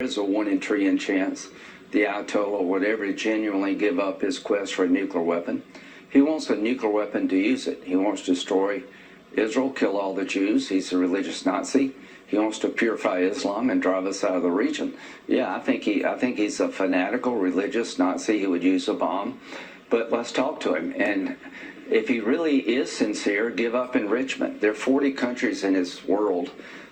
There's a 1 in a trillion chance the Ayatollah would ever genuinely give up his quest for a nuclear weapon. He wants a nuclear weapon to use it. He wants to destroy Israel, kill all the Jews. He's a religious Nazi. He wants to purify Islam and drive us out of the region. Yeah, I think he's a fanatical religious Nazi who would use a bomb. But let's talk to him. And if he really is sincere, give up enrichment. There are 40 countries in his world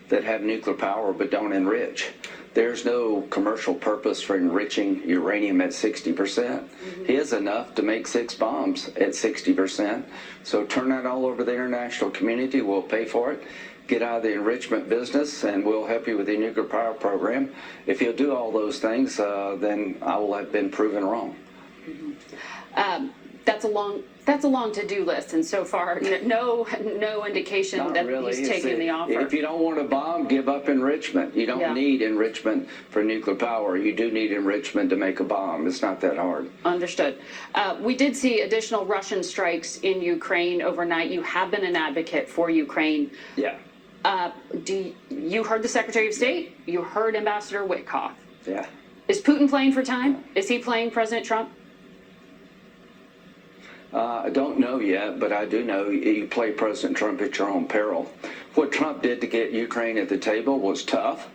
that have nuclear power but don't enrich. There's no commercial purpose for enriching uranium at 60%. Mm-hmm. He has enough to make 6 bombs at 60%. So turn that all over the international community. We'll pay for it. Get out of the enrichment business, and we'll help you with the nuclear power program. If you'll do all those things, then I will have been proven wrong. Mm-hmm. That's a long to-do list, and so far, no indication Not that really. he's taken the offer. If you don't want a bomb, give up enrichment. You don't need enrichment for nuclear power. You do need enrichment to make a bomb. It's not that hard. Understood. We did see additional Russian strikes in Ukraine overnight. You have been an advocate for Ukraine. Yeah. You heard the Secretary of State. You heard Ambassador Witkoff. Yeah. Is Putin playing for time? Is he playing President Trump? I don't know yet, but I do know you play President Trump at your own peril. What Trump did to get Ukraine at the table was tough,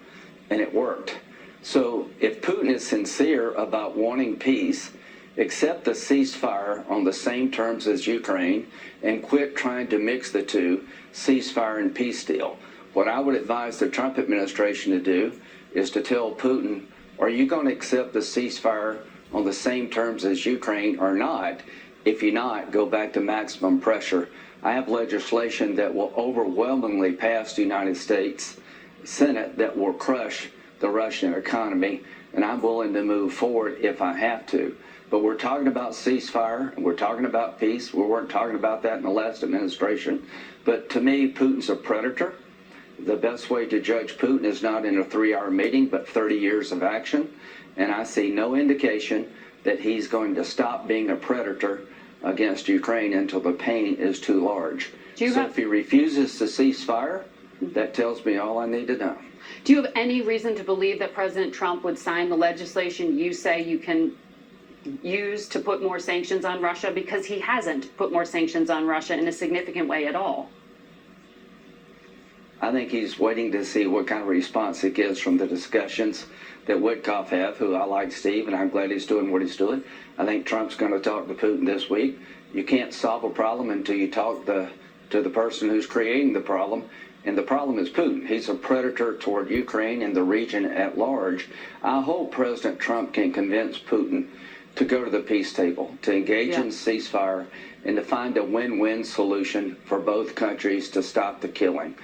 and it worked. So if Putin is sincere about wanting peace, accept the ceasefire on the same terms as Ukraine and quit trying to mix the two, ceasefire and peace deal. What I would advise the Trump administration to do is to tell Putin, are you going to accept the ceasefire on the same terms as Ukraine or not? If you're not, go back to maximum pressure. I have legislation that will overwhelmingly pass the United States Senate that will crush the Russian economy, and I'm willing to move forward if I have to. But we're talking about ceasefire, and we're talking about peace. We weren't talking about that in the last administration. But to me, Putin's a predator. The best way to judge Putin is not in a 3-hour meeting, but 30 years of action. And I see no indication that he's going to stop being a predator against Ukraine until the pain is too large. If he refuses to cease fire, that tells me all I need to know. Do you have any reason to believe that President Trump would sign the legislation you say you can use to put more sanctions on Russia? Because he hasn't put more sanctions on Russia in a significant way at all. I think he's waiting to see what kind of response he gives from the discussions that Witkoff have, who I like Steve, and I'm glad he's doing what he's doing. I think Trump's going to talk to Putin this week. You can't solve a problem until you talk to the person who's creating the problem, and the problem is Putin. He's a predator toward Ukraine and the region at large. I hope President Trump can convince Putin to go to the peace table, to engage in ceasefire, and to find a win-win solution for both countries to stop the killing.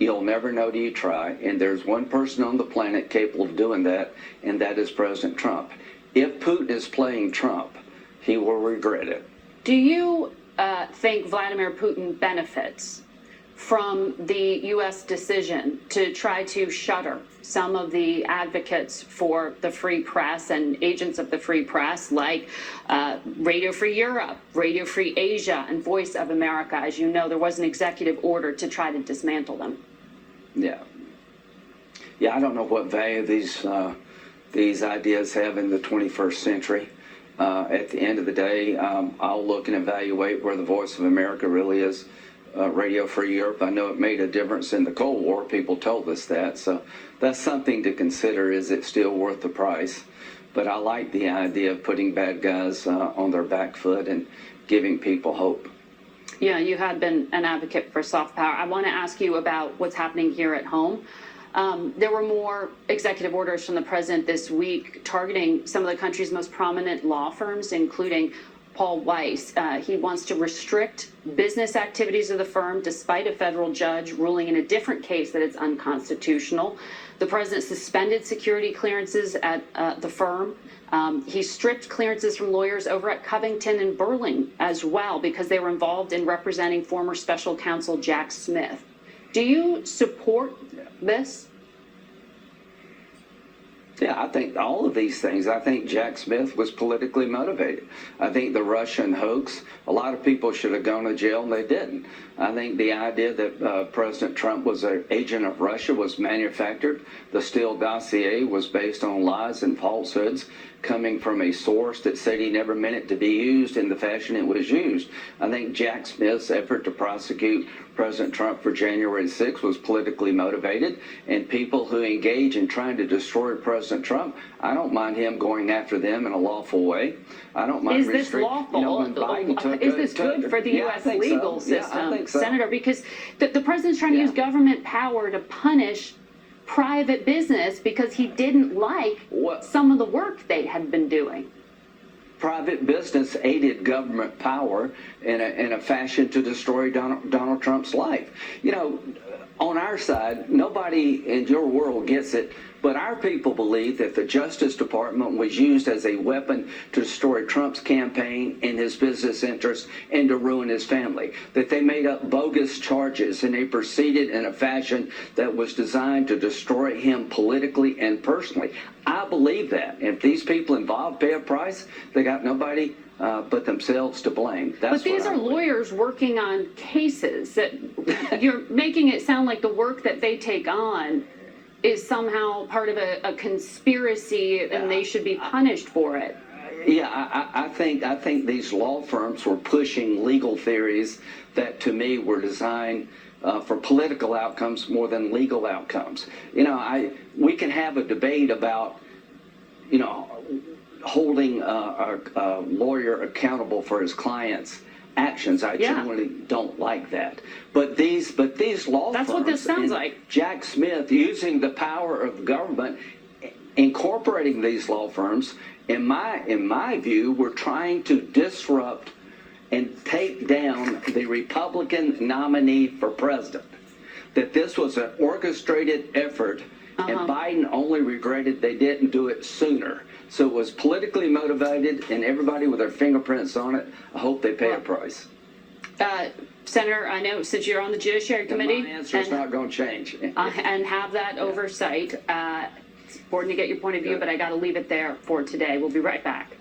You'll never know till you try, and there's one person on the planet capable of doing that, and that is President Trump. If Putin is playing Trump, he will regret it. Do you think Vladimir Putin benefits from the U.S. decision to try to shutter some of the advocates for the free press and agents of the free press, like Radio Free Europe, Radio Free Asia, and Voice of America? As you know, there was an executive order to try to dismantle them. Yeah, I don't know what value these ideas have in the 21st century. At the end of the day, I'll look and evaluate where the Voice of America really is. Radio Free Europe, I know it made a difference in the Cold War. People told us that. So that's something to consider. Is it still worth the price? But I like the idea of putting bad guys on their back foot and giving people hope. Yeah, you had been an advocate for soft power. I want to ask you about what's happening here at home. There were more executive orders from the president this week targeting some of the country's most prominent law firms, including Paul Weiss. He wants to restrict business activities of the firm despite a federal judge ruling in a different case that it's unconstitutional. The president suspended security clearances at the firm. He stripped clearances from lawyers over at Covington and Burling as well because they were involved in representing former special counsel Jack Smith. Do you support this? Yeah, I think all of these things. I think Jack Smith was politically motivated. I think the Russian hoax, a lot of people should have gone to jail and they didn't. I think the idea that President Trump was an agent of Russia was manufactured. The Steele dossier was based on lies and falsehoods coming from a source that said he never meant it to be used in the fashion it was used. I think Jack Smith's effort to prosecute President Trump for January 6th was politically motivated, and people who engage in trying to destroy President Trump, I don't mind him going after them in a lawful way. I don't mind. Is this lawful? Is this good for the U.S. legal system, I think so. Senator? Because the president's trying to use government power to punish private business because he didn't like some of the work they had been doing. Private business aided government power in a fashion to destroy Donald Trump's life. You know, on our side, nobody in your world gets it, but our people believe that the Justice Department was used as a weapon to destroy Trump's campaign and his business interests and to ruin his family. That they made up bogus charges and they proceeded in a fashion that was designed to destroy him politically and personally. I believe that. If these people involved pay a price, they got nobody but themselves to blame. But these are lawyers working on cases that you're making it sound like the work that they take on is somehow part of a conspiracy and they should be punished for it. Yeah, I think these law firms were pushing legal theories that to me were designed for political outcomes more than legal outcomes. You know, we can have a debate about, you know, holding a lawyer accountable for his client's actions. I generally don't like that. But these law That's firms, what this sounds like. Jack Smith using the power of government, incorporating these law firms, in my view, were trying to disrupt and take down the Republican nominee for president. That this was an orchestrated effort, and Biden only regretted they didn't do it sooner. So it was politically motivated, and everybody with their fingerprints on it, I hope they pay a price. Senator, I know since you're on the Judiciary Committee, my answer is not going to change. And have that oversight. It's important to get your point of view, but I got to leave it there for today. We'll be right back.